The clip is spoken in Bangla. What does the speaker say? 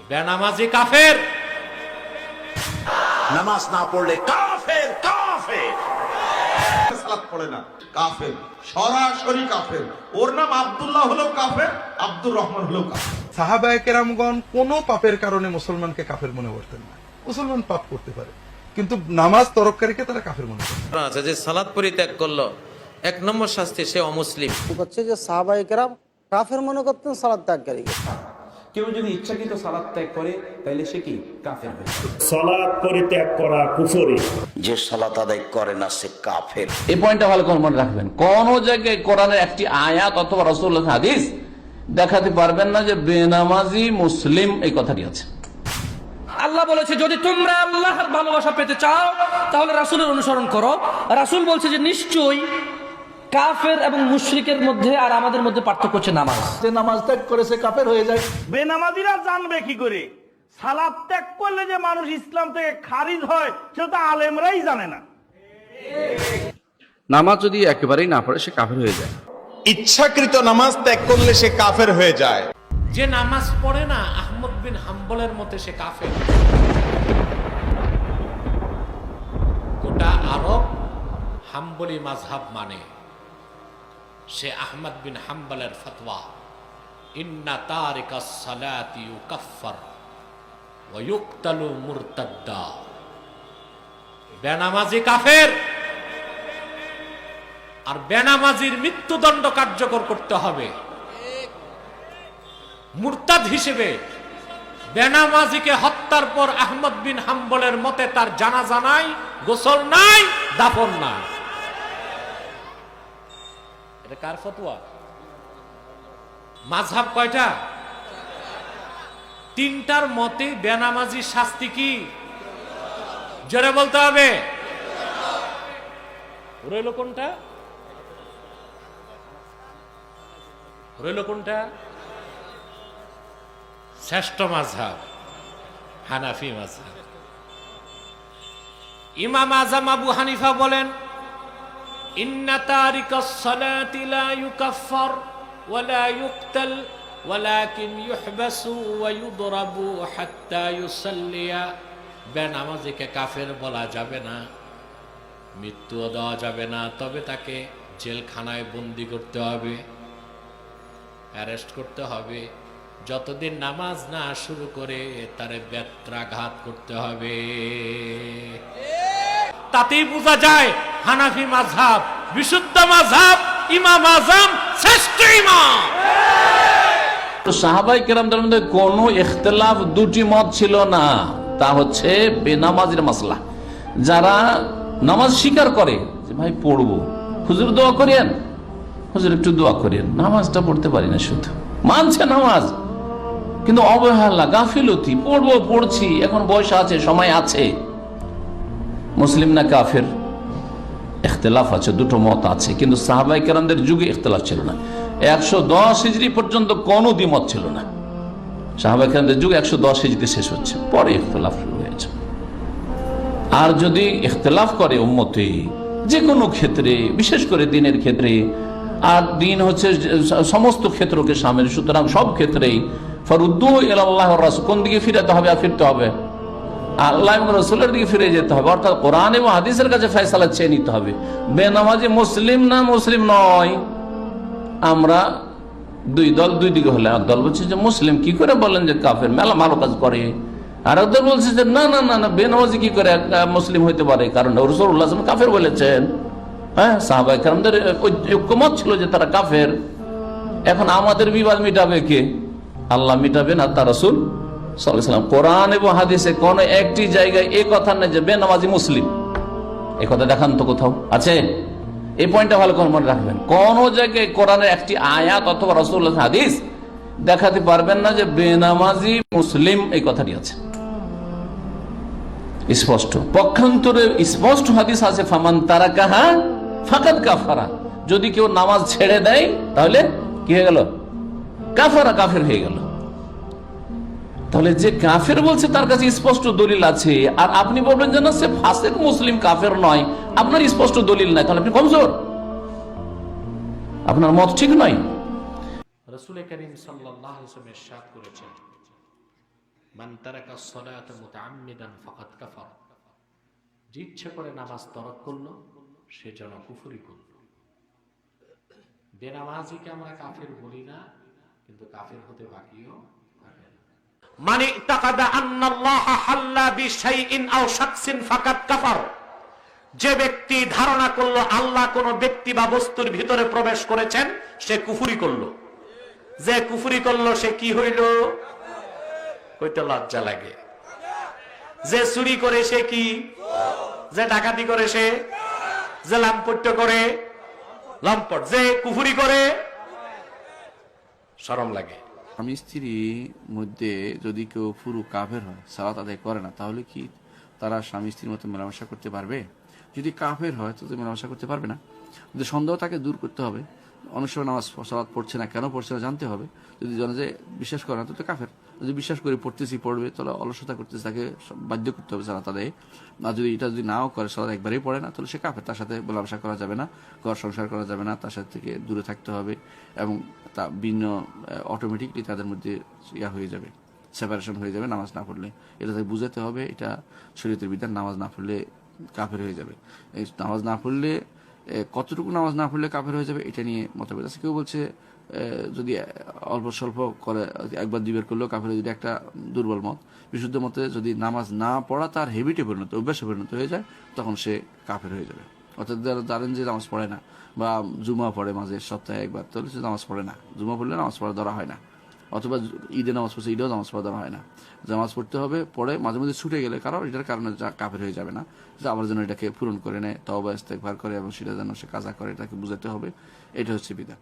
বেনামাজি কাফের, নামাজ না পড়লে কাফের। কাফের সালাত পড়ে না, কাফের, সরাসরি কাফের। ওর নাম আব্দুল্লাহ হলো কাফের, আব্দুর রহমান হলো কাফের। সাহাবায়ে কেরামগণ কোনো পাপের কারণে মুসলমানকে কাফের মনে করতেন না। মুসলমান পাপ করতে পারে, কিন্তু নামাজ তরককারীকে তারা কাফের মনে করে। আচ্ছা, যে সালাত পরিত্যাগ করলো, 1 নম্বর শাস্তি সে অমুসলিম। হচ্ছে যে সাহাবায়ে কেরাম কাফের মনে করতেন সালাত ত্যাগকারীকে। কেউ যদি ইচ্ছাকৃত সালাত ত্যাগ করে তাহলে সে কি কাফের হয়ে যাবে। সালাত পরিত্যাগ করা কুফরি। যে সালাত আদায় করে না সে কাফের। এই পয়েন্টটা ভালো করে মনে রাখবেন। কোন জায়গায় কোরআনের একটি আয়াত অথবা রাসূলুল্লাহ হাদিস দেখাতে পারবেন না যে বেনামাজি মুসলিম এই কথাটি আছে। আল্লাহ বলেছে যদি তোমরা আল্লাহর ভালোবাসা পেতে চাও তাহলে রাসূলের অনুসরণ করো। রাসূল বলছে যে নিশ্চয়ই কাফের এবং মুশরিকের মধ্যে আর আমাদের মধ্যে পার্থক্য হচ্ছে নামাজ। যে নামাজ ত্যাগ করে সে কাফের হয়ে যায়। বেনামাজিরা জানবে কি করে সালাত ত্যাগ করলে যে মানুষ ইসলাম থেকে খারিজ হয় সেটা তো আলেমরাই জানে না। নামাজ যদি একেবারেই না পড়ে সে কাফের হয়ে যায়। ইচ্ছাকৃত নামাজ ত্যাগ করলে সে কাফের হয়ে যায়। যে নামাজ পড়ে না আহমদ বিন হাম্বলের মতে সে কাফের। গোটা আরব হাম্বলি মাযহাব মানে, সে আহমদ বিন হাম্বলের ফতোয়া ইন্না তারিকাস সালাতি ইউকাফফার ওয়া ইউকতালু মুরতাদ্দা। বেনামাজি কাফের, আর বেনামাজির মৃত্যুদণ্ড কার্যকর করতে হবে। মুরতাদ হিসেবে বেনামাজিকে হত্যার পর আহমদ বিন হাম্বলের মতে তার জানাজা নাই, গোসল নাই, দাফন নাই। এটা কার ফতোয়া? মাযহাব কয়টা? 3টার মতে বেনামাজির শাস্তি কি? জোরে বলতে হবে। রইল কোনটা? রইল কোনটা? শ্রেষ্ঠ মাযহাব হানাফি মাযহাব। ইমাম আযম আবু হানিফা বলেন ইন্না তারিকাস সালাতি লা ইউকাফফার ওয়া লা ইউকতাল ওয়ালাকিন ইউহবাসু ওয়া ইউদরাবু হাত্তা ইউসাল্লিয়া। বেনামাজিকে কাফের বলা যাবে না, মৃত্যুও দেওয়া যাবে না, তবে তাকে জেলখানায় বন্দী করতে হবে, অ্যারেস্ট করতে হবে। যতদিন নামাজ না শুরু করে তারে বেত্রাঘাত করতে হবে। তাতেই বোঝা যায় হানাফি মাযহাব বিশুদ্ধ মাযহাব, ইমাম আযম শ্রেষ্ঠ ইমাম। তো সাহাবায়ে কেরামদের মধ্যে কোনো ইখতিলাফ, দুটি মত ছিল না। তা হচ্ছে বেনামাজির মাসলা। যারা নামাজ স্বীকার করে যে ভাই পড়বো, হুজুর দোয়া করেন, হুজুর একটু দোয়া করেন, নামাজটা পড়তে পারি না, শুধু মানছে নামাজ কিন্তু অবহেলা, গাফিলতি, পড়বো, পড়ছি, এখন বয়স আছে, সময় আছে। মুসলিম না কাফের ইখতিলাফ আছে, দুটো মত আছে, কিন্তু সাহাবায়ে কেরামদের যুগে ইখতিলাফ ছিল না। 110 হিজরি পর্যন্ত কোনো দ্বিমত ছিল না। সাহাবায়ে কেরামদের যুগ 110 হিজরি শেষ হচ্ছে, পরে ইখতিলাফ শুরু হয়েছে। আর যদি ইখতিলাফ করে উম্মতে যে কোনো ক্ষেত্রে, বিশেষ করে দিনের ক্ষেত্রে, আর দিন হচ্ছে সমস্ত ক্ষেত্রকে সামিল, সুতরাং সব ক্ষেত্রেই ফারুদ্দু ইলাল্লাহি ওয়া রাসূল, কোন দিকে ফিরাতে হবে? আর ফিরতে হবে আল্লাহ এবং রাসূলের দিকে ফিরে যেতে হবে, অর্থাৎ কোরআন এবং হাদিসের কাছে ফয়সালা চেয়ে নিতে হবে। বেনামাজি মুসলিম না মুসলিম নয়, আমরা দুই দল, দুই দিকে হলে এক দল বলছে যে মুসলিম, কি করে বলেন যে কাফের, মেলা ভালো কাজ করে। আর এক দল বলছে যে না না না না, বেনামাজি কি করে মুসলিম হইতে পারে, কারণ রাসূলুল্লাহ সাল্লাল্লাহু আলাইহি ওয়াসাল্লাম কাফের বলেছেন। হ্যাঁ, সাহাবায়ে কেরামদের ঐক্যমত ছিল যে তারা কাফের। এখন আমাদের বিবাদ মিটাবে কে? আল্লাহ মিটাবেন আর তার রাসূল সাল্লাল্লাহু আলাইহি ওয়াসাল্লাম। কোরআন এবং হাদিসে কোন একটি জায়গায় এই কথা নেই যে বেনামাজি মুসলিম, এই কথা দেখান তো কোথাও আছে? এই পয়েন্টটা ভালো করে মনে রাখবেন। কোন জায়গায় কোরআনের একটি আয়াত অথবা রাসূলুল্লাহ হাদিস দেখাতে পারবেন না যে বেনামাজি মুসলিম এই কথাটি আছে। স্পষ্ট পক্ষান্তরে স্পষ্ট হাদিস আছে, ফামান তারাকাহা ফাকাদ কাফারা, যদি কেউ নামাজ ছেড়ে দেয় তাহলে কি হয়ে গেল? কাফারা, কাফের হয়ে গেল। তাহলে যে কাফের বলছে তার কাছে স্পষ্ট দলিল আছে, আর আপনি বলবেন যে না সে ফাসিক মুসলিম, কাফের নয়, আপনার স্পষ্ট দলিল নাই, তাহলে আপনি কমজোর, আপনার মত ঠিক নয়। রাসূল কারীম সাল্লাল্লাহু আলাইহি ওয়াসাল্লাম ইরশাদ করেছেন মান তারাকা সলাতা মুতাআম্মিদান ফাকাদ কাফার, যে ইচ্ছা করে নামাজ তরক করলো সে যেন কুফরি করলো। বেনামাজিকে আমরা কাফের বলি না, কিন্তু কাফের হতে বাকিও থাকে না। মান ইতাকাদা আন্নাল্লাহ হাল্লা বিশাইইন আও শাখসিন ফাকাদ কাফার, যে ব্যক্তি ধারণা করলো আল্লাহ কোন ব্যক্তি বা বস্তুর ভিতরে প্রবেশ করেছেন সে কুফরি করলো। যে কুফরি করলো সে কি হইল? কইতে লজ্জা লাগে। যে চুরি করে সে কি? যে ডাকাতি করে সে? যে লাম্পট্য করে লম্পট। যে কুফরি করে শরম লাগে। স্বামী স্ত্রীর মধ্যে যদি কেউ পুরো কাফের হয়, সালাত আদায় করে না, তাহলে কি তারা স্বামী স্ত্রীর মতো মেলামেশা করতে পারবে? যদি কাফের হয় তো মেলামেশা করতে পারবে না। যদি সন্দেহ তাকে দূর করতে হবে। অনেক সময় নামাজ সালাত পড়ছে না, কেন পড়ছে না জানতে হবে। যদি জানে যে বিশ্বাস করে না তো কাফের। যদি বিশ্বাস করে পড়বে তাহলে অলসতা করতেছে, তাকে বাধ্য করতে হবে সালাত আদায়ে। আর যদি এটা যদি নাও করে, সালাত একবারেই পড়ে না, তাহলে সে কাফের। তার সাথে মেলামেশা করা যাবে না, ঘর সংসার করা যাবে না, তার সাথে থেকে দূরে থাকতে হবে এবং তা ভিন্ন অটোমেটিকলি তাদের মধ্যে ইয়া হয়ে যাবে, সেপারেশন হয়ে যাবে নামাজ না পড়লে। এটা তাকে বুঝাতে হবে, এটা শরীয়তের বিধান। নামাজ না পড়লে কাফের হয়ে যাবে। এই নামাজ না পড়লে কতটুকু নামাজ না পড়লে কাফের হয়ে যাবে এটা নিয়ে মতভেদ আছে। কেউ বলছে যদি অল্প স্বল্প করে একবার দুইবার করলেও কাফের, যদি একটা দুর্বল মত। বিশুদ্ধ মতে যদি নামাজ না পড়া তার হেবিটে পরিণত, অভ্যাসে পরিণত হয়ে যায়, তখন সে কাফের হয়ে যাবে। অর্থাৎ জানেন যে নামাজ পড়ে না বা জুমা পড়ে মাঝে সপ্তাহে একবার, তাহলে সে নামাজ পড়ে না। জুমা পড়লে নামাজ পড়া ধরা হয় না। অথবা ঈদে নামাজ পড়ছে, ঈদেও নামাজ পড়া ধরা হয় না। নামাজ পড়তে হবে, পড়ে মাঝে মাঝে ছুটে গেলে কারণ এটার কারণে কাফের হয়ে যাবে না, যে আবার যেন এটাকে পূরণ করে নেয়, তওবা ইস্তেগফার করে এবং সেটা যেন সে কাজা করে, এটাকে বুঝাতে হবে। এটা হচ্ছে বিধান।